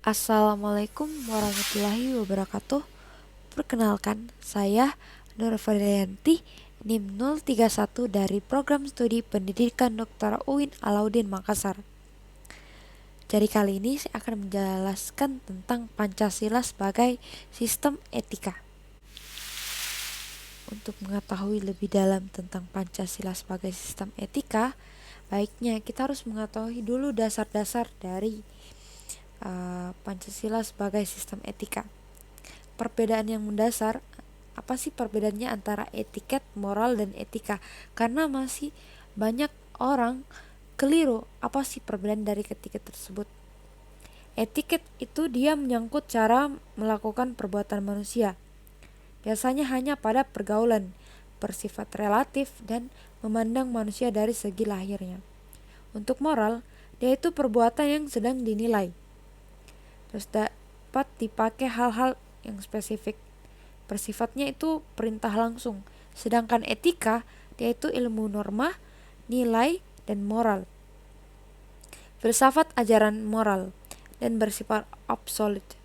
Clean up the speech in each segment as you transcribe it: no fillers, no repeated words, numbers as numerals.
Assalamualaikum warahmatullahi wabarakatuh. Perkenalkan, saya Nur Fadrianti, NIM 031 dari Program Studi Pendidikan Dr. Uin Alauddin Makassar. Jadi kali ini saya akan menjelaskan tentang Pancasila sebagai sistem etika. Untuk mengetahui lebih dalam tentang Pancasila sebagai sistem etika, baiknya kita harus mengetahui dulu dasar-dasar dari Pancasila sebagai sistem etika. Perbedaan yang mendasar, apa sih perbedaannya antara etiket, moral, dan etika? Karena masih banyak orang keliru apa sih perbedaan dari ketiga tersebut. Etiket itu dia menyangkut cara melakukan perbuatan manusia. Biasanya hanya pada pergaulan, bersifat relatif, dan memandang manusia dari segi lahirnya. Untuk moral, dia itu perbuatan yang sedang dinilai. Terus dapat dipakai hal-hal yang spesifik. Bersifatnya itu perintah langsung. Sedangkan etika, dia itu ilmu norma, nilai, dan moral. Filsafat ajaran moral dan bersifat absolut.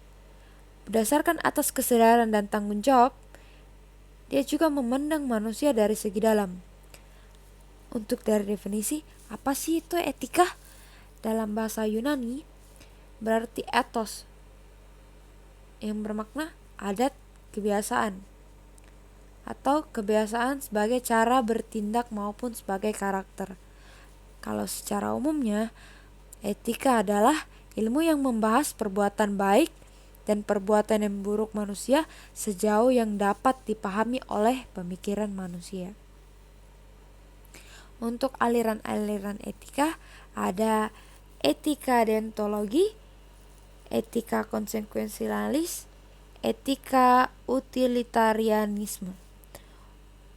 Berdasarkan atas kesadaran dan tanggung jawab, dia juga memandang manusia dari segi dalam. Untuk dari definisi, apa sih itu etika? Dalam bahasa Yunani, berarti ethos, yang bermakna adat, kebiasaan, atau kebiasaan sebagai cara bertindak maupun sebagai karakter. Kalau secara umumnya, etika adalah ilmu yang membahas perbuatan baik dan perbuatan yang buruk manusia sejauh yang dapat dipahami oleh pemikiran manusia. Untuk aliran-aliran etika, ada etika deontologi, etika konsekuensialis, etika utilitarianisme.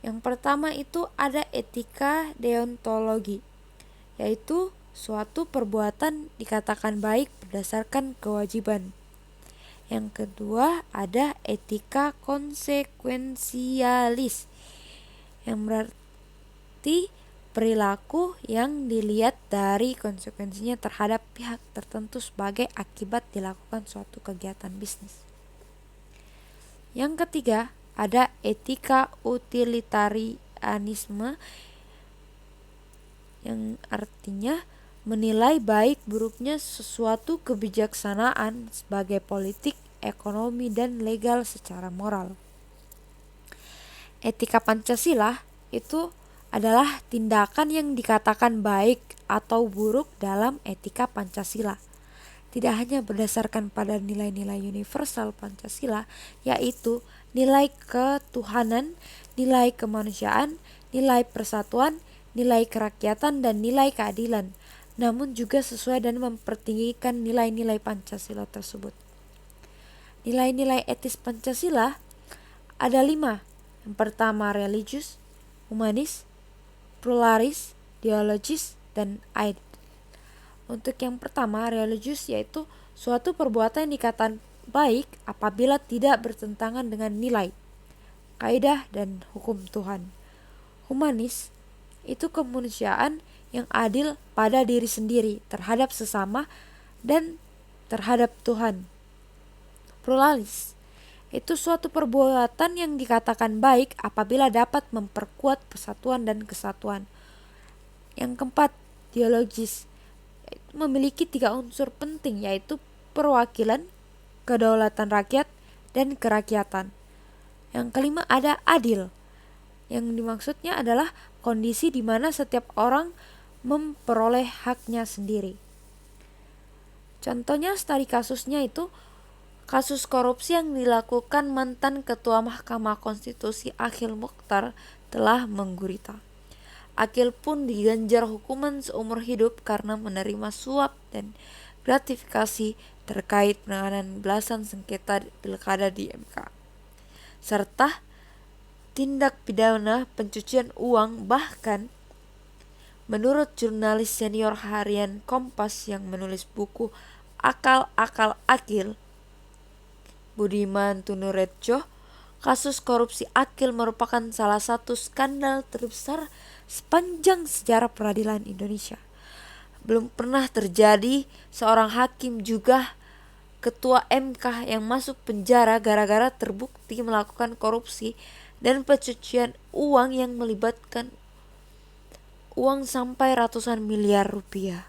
Yang pertama itu ada etika deontologi, yaitu suatu perbuatan dikatakan baik berdasarkan kewajiban. Yang kedua ada etika konsekuensialis, yang berarti perilaku yang dilihat dari konsekuensinya terhadap pihak tertentu sebagai akibat dilakukan suatu kegiatan bisnis. Yang ketiga, ada etika utilitarianisme, yang artinya menilai baik buruknya sesuatu kebijaksanaan sebagai politik, ekonomi, dan legal secara moral. Etika Pancasila itu adalah tindakan yang dikatakan baik atau buruk dalam etika Pancasila. Tidak hanya berdasarkan pada nilai-nilai universal Pancasila, yaitu nilai ketuhanan, nilai kemanusiaan, nilai persatuan, nilai kerakyatan, dan nilai keadilan, namun juga sesuai dan mempertinggikan nilai-nilai Pancasila tersebut. Nilai-nilai etis Pancasila ada 5. Yang pertama religius, humanis, pluralis, dialogis, dan adil. Untuk yang pertama, religius, yaitu suatu perbuatan yang dikatakan baik apabila tidak bertentangan dengan nilai, kaidah, dan hukum Tuhan. Humanis itu kemanusiaan yang adil pada diri sendiri, terhadap sesama, dan terhadap Tuhan. Pluralis itu suatu perbuatan yang dikatakan baik apabila dapat memperkuat persatuan dan kesatuan. Yang keempat, dialogis, memiliki 3 unsur penting, yaitu perwakilan, kedaulatan rakyat, dan kerakyatan. Yang kelima ada adil, yang dimaksudnya adalah kondisi di mana setiap orang memperoleh haknya sendiri. Contohnya studi kasusnya itu kasus korupsi yang dilakukan mantan Ketua Mahkamah Konstitusi Akhil Mukhtar telah menggurita. Akhil pun diganjar hukuman seumur hidup karena menerima suap dan gratifikasi terkait penanganan belasan sengketa pilkada di MK, serta tindak pidana pencucian uang. Bahkan menurut jurnalis senior harian Kompas yang menulis buku Akal-Akal Akhil, Budiman Tunurejo, kasus korupsi Akhil merupakan salah satu skandal terbesar sepanjang sejarah peradilan Indonesia. Belum pernah terjadi seorang hakim juga ketua MK yang masuk penjara gara-gara terbukti melakukan korupsi dan pencucian uang yang melibatkan uang sampai ratusan miliar rupiah.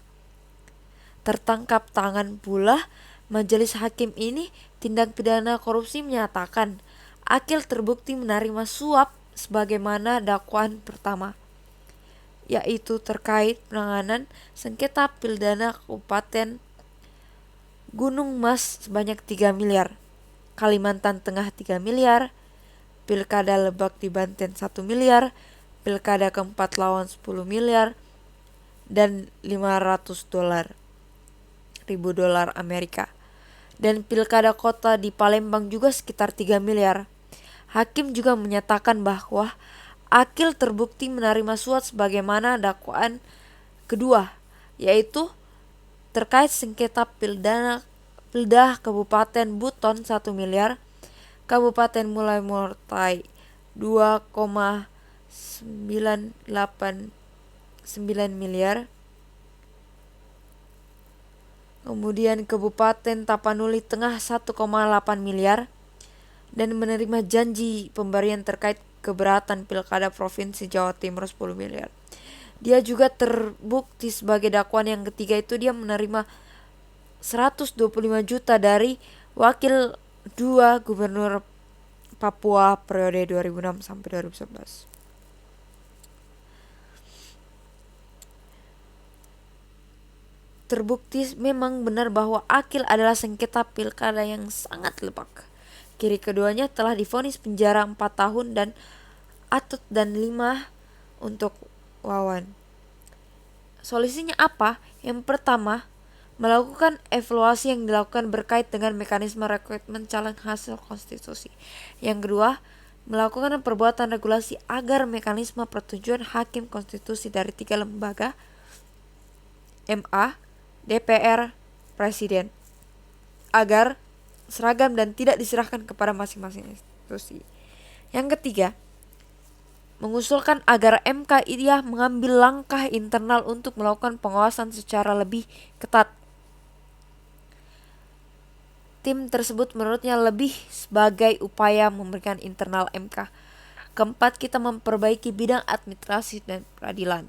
Tertangkap tangan pula majelis hakim ini tindak pidana korupsi menyatakan Akil terbukti menerima suap sebagaimana dakwaan pertama, yaitu terkait penanganan sengketa Pildana Kabupaten Gunung Mas sebanyak 3 miliar, Kalimantan Tengah 3 miliar, Pilkada Lebak di Banten 1 miliar, Pilkada keempat lawan 10 miliar, dan 500 ribu dolar Amerika. Dan Pilkada Kota di Palembang juga sekitar 3 miliar. Hakim juga menyatakan bahwa Akil terbukti menerima suap sebagaimana dakwaan kedua, yaitu terkait sengketa Pildah Kabupaten Buton 1 miliar, Kabupaten Mulai Mortai 2,989 miliar, kemudian Kabupaten Tapanuli Tengah 1,8 miliar, dan menerima janji pemberian terkait keberatan Pilkada Provinsi Jawa Timur 10 miliar. Dia juga terbukti sebagai dakwaan yang ketiga, itu dia menerima 125 juta dari Wakil 2 Gubernur Papua periode 2006 sampai 2011. Terbukti memang benar bahwa Akil adalah sengketa pilkada yang sangat lebak. Kiri keduanya telah divonis penjara 4 tahun dan Atut dan 5 untuk Wawan. Solusinya apa? Yang pertama, melakukan evaluasi yang dilakukan berkait dengan mekanisme rekrutmen calon hasil konstitusi. Yang kedua, melakukan perbuatan regulasi agar mekanisme persetujuan hakim konstitusi dari 3 lembaga, MA, DPR, Presiden, agar seragam dan tidak diserahkan kepada masing-masing institusi. Yang ketiga, mengusulkan agar MK ia mengambil langkah internal untuk melakukan pengawasan secara lebih ketat. Tim tersebut menurutnya lebih sebagai upaya memberikan internal MK. Keempat, kita memperbaiki bidang administrasi dan peradilan.